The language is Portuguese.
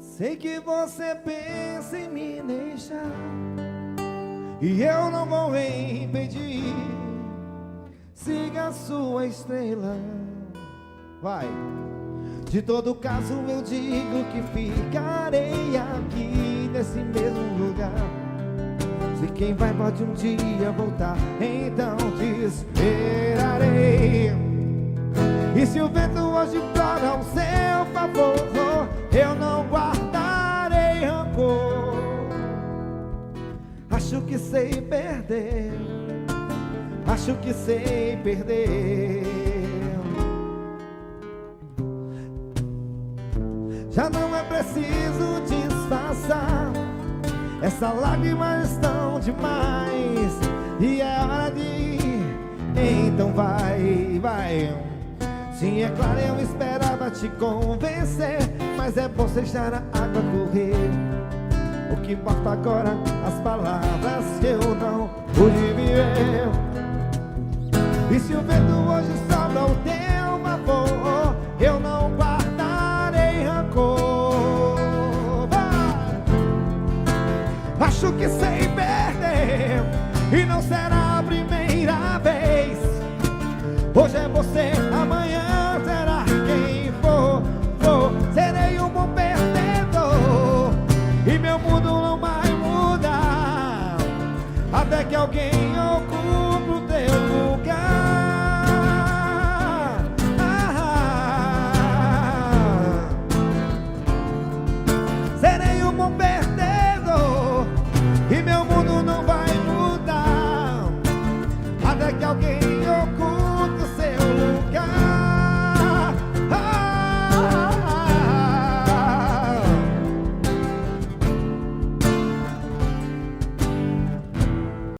Sei que você pensa em me deixar e eu não vou impedir. Siga a sua estrela. Vai. De todo caso eu digo que ficarei aqui nesse mesmo lugar. Se quem vai pode um dia voltar, então te esperarei. E se o vento hoje plora ao seu favor, eu não guardarei rancor. Acho que sei perder, acho que sei perder. Já não é preciso disfarçar, essas lágrimas estão demais. E é hora de ir, então vai, vai. Sim, é claro, eu esperava te convencer, mas é bom deixar a água correr. O que importa agora, as palavras que eu não pude viver. E se o vento hoje sopra ao teu favor, eu não guardarei rancor. Acho que sei perder e não será a primeira vez. Hoje é você, amanhã